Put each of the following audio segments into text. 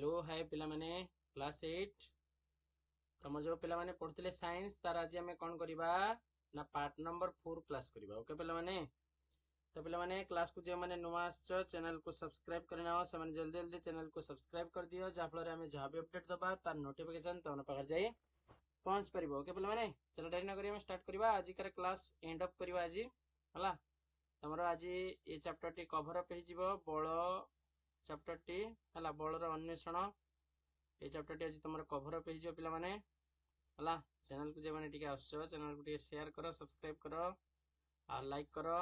Hello hi पिला माने class 8 तमर जो पिला माने पढ़ुतले साइंस तार आज हमें कौन करिबा ना पार्ट नंबर 4 क्लास करिबा। ओके पिला माने तो पिला माने क्लास को जे माने नुवा आछो चैनल को सब्सक्राइब करना हो से माने जल्दी जल्दी चैनल को सब्सक्राइब कर दियो जा फल रे हमें जहां भी अपडेट दबा तार नोटिफिकेशन तोन पाकर जाई पहुंच परिबो। ओके पिला माने चलो देरी न करी हम स्टार्ट करिबा आज कर क्लास एंड अप करिबा आज हला तमरो आज ए चैप्टर टी कवर अप हे जिवो बळ चैप्टर टी हला बळर अन्वेषण ये चैप्टर टी आज तुम कवर अप हो पिला माने हला चैनल को जे माने टिके आछो चैनल को टिके शेयर करो सब्सक्राइब करो और लाइक करो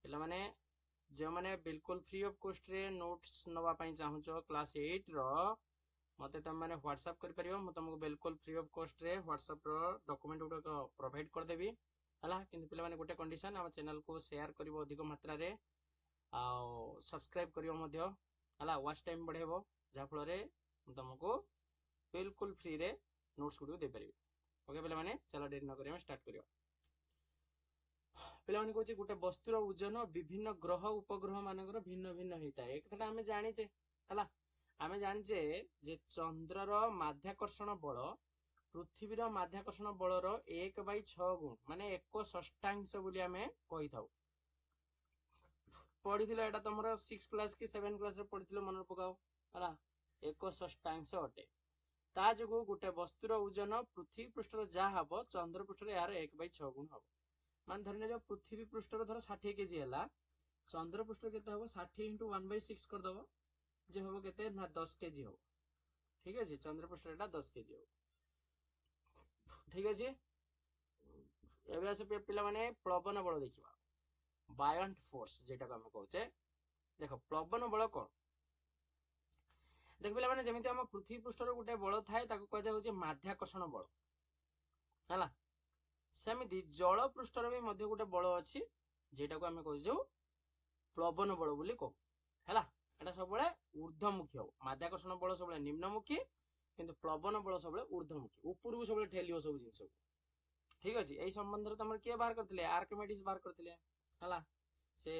पिला माने जो माने बिल्कुल फ्री ऑफ कॉस्ट रे नोट्स नवा पई चाहूचो क्लास 8 रो मते तुम माने व्हाट्सएप कर परियो म तुमको बिल्कुल फ्री ऑफ कॉस्ट रे व्हाट्सएप रो डॉक्यूमेंट गुडो प्रोवाइड कर देबी हला किंतु पिला माने गोटे कंडीशन हम चैनल को शेयर करिवो अधिक मात्रा रे आ सब्सक्राइब करिवो मध्य हला वॉच टाइम बढ़ेबो जा फल रे तुमको बिल्कुल फ्री रे नोट्स गुडो दे परिबी। ओके पिला माने चलो देरी न करी हम स्टार्ट करियो। पिला माने कोची गोटे वस्तुर ओजन विभिन्न ग्रह उपग्रह मानकर भिन्न भिन्न हेता एक कथा हमें जानिचे हला हमें जानिचे जे चंद्रर माध्याकर्षण बल पृथ्वीर माध्याकर्षण बलर 1/6 गुण माने 1/6 बोली हमें कहि थाउ पढ़िथिलो एटा तमरो 6 क्लास की 7 क्लास रे पढ़िथिलो मन पकाओ हला 1/6 अटे ता जोगु गोटे वस्तुर ओजन पृथ्वी पृष्ठर जा हबो चंद्र पृष्ठर यार 1/6 गुण हबो मान धरने जो पृथ्वी पृष्ठर धर 60 केजी हला चंद्र पृष्ठ केते हबो 60 * 1/6 कर दबो जे हबो केते ना 10 केजी हबो। ठीक अछि चंद्र पृष्ठ एटा 10 केजी हबो। ठीक अछि एबे आसे पिला माने प्लवन बल देखिबा बायंट फोर्स जेटा को हम कहउचे देखो प्लवन बल कोन देख पिला माने जेमिति हम पृथ्वी पृष्ठर गोटे बल थाए ताको कह जाउचे माध्याकर्षण बल हला सेमिति जल पृष्ठर भी मध्य गोटे बल अछि जेटा को हम कहउछु प्लवन बल बोली को हला एटा सब बळे ऊर्ध्वमुखी हो माध्याकर्षण बल सब बळे निम्नमुखी किंतु प्लवन बल सब बळे ऊर्ध्वमुखी ऊपर को सब बळे ठेलियो सब जिंस को। ठीक अछि एई संबंध रे तमर के बाहर करथिले आर्किमिडीज बाहर करथिले हला से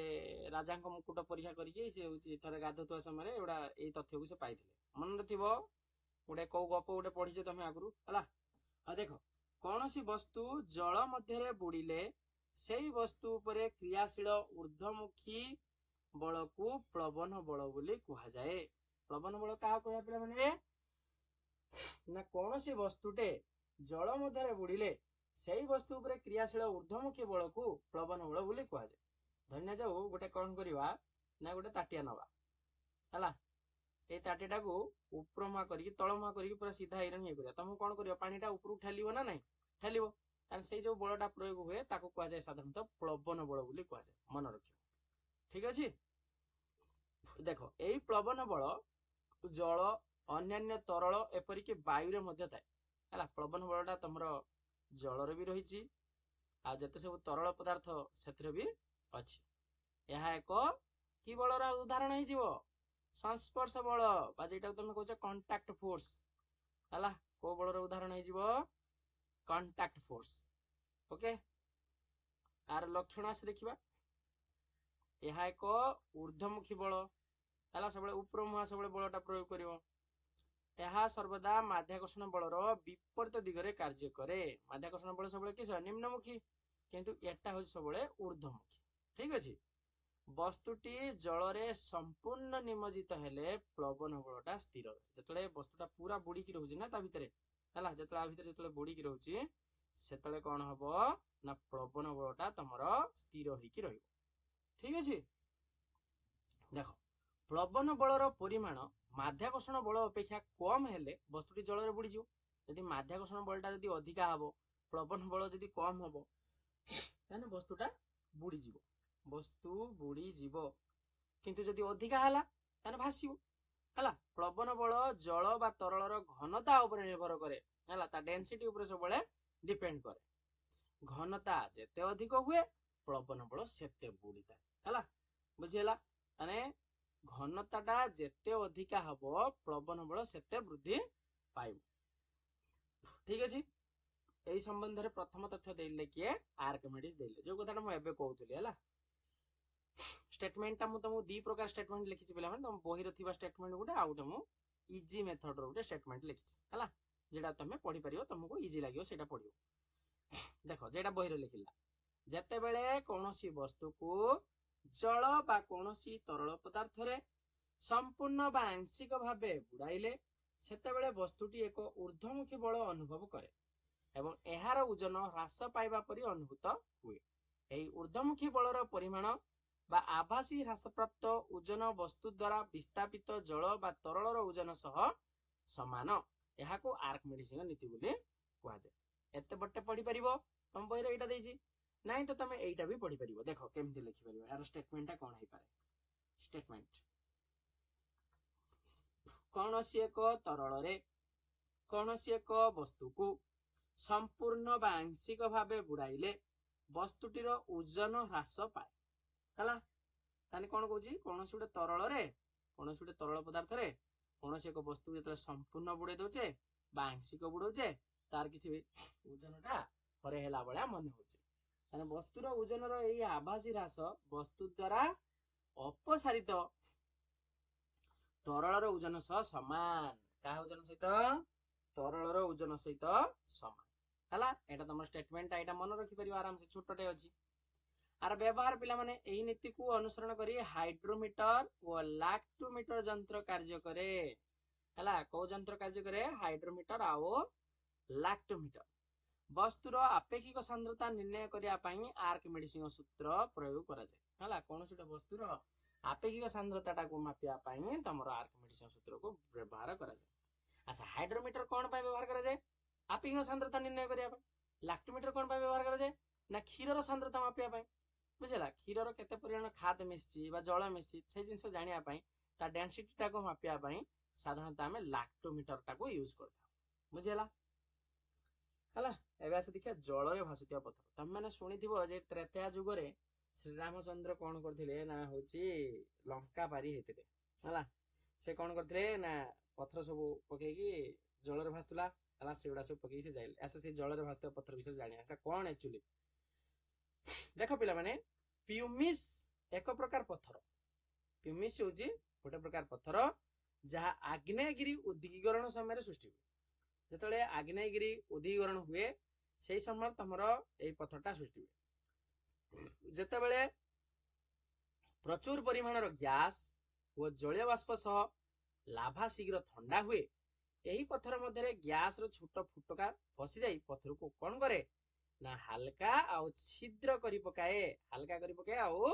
राजा को मुकुट परीक्षा करिके से होची थरे गाधतुआ समय रे एडा एई तथ्य को से पाइथिले मन रथिबो गोटे को गप गोटे पढिजे तमे आगुरु हला आ देखो कौनसी वस्तु जल मध्य रे बुड़िले सेई वस्तु उपरे क्रियाशील ऊर्ध्वमुखी बल को प्लवन बल बोली कहा जाए। प्लवन बल का कहया पिला माने ना कौनसी वस्तुटे जल मध्य रे बुड़िले सेई वस्तु उपरे क्रियाशील ऊर्ध्वमुखी बल को प्लवन बल बोली कहा जाए। धन्य जाऊ गोटे कौन करिवा ना गोटे ताटिया नवा हला ए ताटिया को उपरमुहा करी तळमुहा करी पूरा सीधा आयरन हे करिया तमु कोन करियो पानीटा ऊपर ठेलिबो ना नहीं ठेलिबो तान सेई जो बलटा प्रयोग हुए ताको कहा जाए साधारणतः प्लवन बल बोली कहा जाए मन रखियो। ठीक अछि देखो एई प्लवन बल जल अन्यान्य तरल एपरि के वायु रे मध्य थाए हला प्लवन बलटा तमरो जल रे भी रहिछि आ जते सब तरल पदार्थ सेथरे भी अछि यह एक कि बलर उदाहरण हे जिवो संस्पर्श बल बा जेटा तुम कहउछ कांटेक्ट फोर्स हला को बलर उदाहरण हे जिवो कांटेक्ट फोर्स। ओके आर लक्षण आसे देखिबा यह एक ऊर्ध्वमुखी बल हला सबले ऊपर मुहा सबले बलटा प्रयोग करिवो यह सर्वदा माध्याकर्षण बलर विपरीत दिगरे कार्य करे माध्याकर्षण बल सबले किस निम्नमुखी किंतु एटा हो सबले ऊर्ध्वमुखी। ठीक अछि वस्तुटी जल रे संपूर्ण निमज्जित हेले प्लवन बलटा स्थिर जतले वस्तुटा पूरा बुड़ी की रहउछि ना ता भितरे हला जतले आ भितरे जतले बुड़ी की रहउछि सेतले कोन हबो ना प्लवन बलटा तमरो स्थिर होई की रहिबो। ठीक अछि देखो प्लवन बलर परिमाण माध्याकर्षण बल अपेक्षा कम हेले वस्तुटी जल रे बुड़ी जिवो यदि माध्याकर्षण बलटा यदि अधिका हबो प्लवन बल यदि कम हबो ताने वस्तुटा बुड़ी जिवो वस्तु बुड़ी जीवो किंतु जदि अधिका हला ताने भासिबो हला प्लवन बल जल बा तरलर घनता ऊपर निर्भर करे हला ता डेंसिटी ऊपर सब बळे डिपेंड करे घनता जेते अधिक हुए प्लवन बल सेते बुड़ीता हला बुझियला ताने घनताटा जेते अधिका हबो प्लवन बल सेते वृद्धि पाइबो। ठीक अछि एई संबंध रे प्रथम तथ्य देले किए आर्किमिडीज देले जो कथाटा म एबे कहउतली हला स्टेटमेंट ता मु तुमको दी प्रकार स्टेटमेंट लिखिछि पिला माने तुम बही रे थिबा स्टेटमेंट गुटे आ गुटे मु इजी मेथड रो स्टेटमेंट लिखिछि हला जेटा तमे पढ़ी परियो तुमको इजी लागियो सेटा पढ़ियो देखो जेटा बही रे लिखिला जते बेले कोनोसी वस्तु को जल बा कोनोसी तरल पदार्थ रे संपूर्ण बा आंशिक भाबे बुड़ाइले सेते बेले वस्तुटी एक ऊर्ध्वमुखी बल अनुभव करे एवं एहार ओजन ह्रास पाइबा परि अनुभूत हुए एही ऊर्ध्वमुखी बलर परिमाण बा आभासी ह्रास प्राप्त ओजन वस्तु द्वारा विस्थापित जल बा तरलर ओजन सह समान एहाको आर्किमिडीज नीति बोली कुआ जाय एते बट्टे पढ़ी परिबो तुम बहिरे एटा देछि नहीं तो तुम एटा भी पढ़ी परिबो देखो केमथि लिखि परिबो यार स्टेटमेंट कोन हे पारे स्टेटमेंट कोनोसी एक तरल रे कोनोसी एक वस्तु को संपूर्ण बा आंशिक भाबे बुड़ाइले वस्तुटीर ओजन ह्रास पाए हला ताने कोन कहूची कोनोसी उडे तरल रे कोनोसी उडे तरल पदार्थ रे कोनोसी एक वस्तु जेतले संपूर्ण बुड़े दोचे बा आंशिक बुड़ोचे तार किछि ओजनटा हरे हेला बळा मन होचे ताने वस्तुर ओजनर एई आभासी ह्रास वस्तु द्वारा अपसारित तरलर ओजन सह समान का ओजन सहित तरलर ओजन सहित समान हला एटा तमर स्टेटमेंट एटा मन रखि परियो आराम से छोटटे अछि आर व्यवहार पिला माने एही नीति को अनुसरण करी हाइड्रोमीटर व लैक्टोमीटर यंत्र कार्य करे हला को यंत्र कार्य करे हाइड्रोमीटर आओ लैक्टोमीटर वस्तुर आपेक्षिक सांद्रता निर्णय करिया पई आर्किमिडीज सूत्र प्रयोग करा जाय हला कोनोसी वस्तुर आपेक्षिक सांद्रता को मापिया पई तमरो आर्किमिडीज सूत्र को व्यवहार करा जाय अच्छा हाइड्रोमीटर कोन पई व्यवहार करा जाय आपेक्षिक सांद्रता निर्णय करिया पई लैक्टोमीटर कोन पई व्यवहार करा जाय ना क्षीरर सांद्रता मापिया पई बुझला क्षीरर केते परिमाण खाद मिसछि बा जल मिसछि से जिंस जानिया पई ता डेंसिटी टा को मापिया पई साधारणतः हमें लैक्टोमीटर टा को यूज करता बुझला हला एबे आसे देखिया जल रे भासुतिया पत्थर तम माने सुनिथिबो जे त्रेता युग रे श्री रामचंद्र कोन करथिले ना होची लंका पारी हेतिले हला से कोन करथिले ना पत्थर सब पकेकी जल रे भासुतला हला सेउडा सब पकेकी से जाइले आसे से जल रे भासुतिया पत्थर विषय जानिया एटा कोन एक्चुअली देखो पिला माने प्यूमिस एक प्रकार पत्थर प्यूमिस होची गोटे प्रकार पत्थर जहा आग्नेयगिरी उद्गीकरण समय सृष्टि हुए जेतले आग्नेयगिरी उद्गीकरण हुए सेही समय तमरो एई पत्थरटा सृष्टि हुए जेतेबेले प्रचुर परिमाणर गैस व जलीय बाष्प सह लाभा शीघ्र ठंडा हुए एही पत्थर मध्यरे गैस रो छोट फुटका फसी जाई पत्थर को कोन करे ना हल्का आउ छिद्र करी पकाए हल्का करी पकाए आउ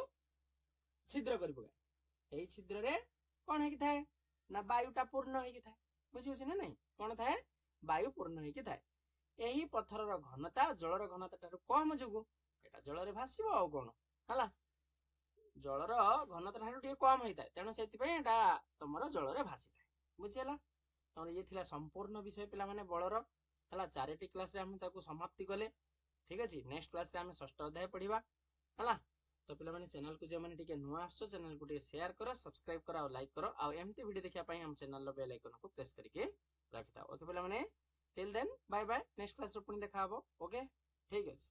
छिद्र करी पकाए एही छिद्र रे कोन हेकी थाए ना वायुटा पूर्ण हेकी थाए बुझी होछि ना नहीं कोन थाए वायु पूर्ण हेकी थाए एही पत्थरर घनता जलर घनता ठारू कम जोगु एटा जल रे भासिबो आउ कोन हला जलर घनता ठारू टिके कम हेताय तेनो सेति पय एटा तमरो जल रे भासी थाए बुझिला तमर ये थिला संपूर्ण विषय पिला माने बलर हला चारिटी क्लास रे हम ताको समाप्ति कले ठीक अछि नेक्स्ट क्लास रे हम षष्ठ अध्याय पढिबा हला तो पिला माने चैनल को जे माने टिके नुआ आछो चैनल को टिके शेयर करो सब्सक्राइब करो और लाइक करो आ एमती वीडियो देखिया पई हम चैनल लो बेल आइकन को प्रेस करके रखिता ओके पिला माने till then bye bye next class रे पुनी देखा हबो ओके ठीक अछि।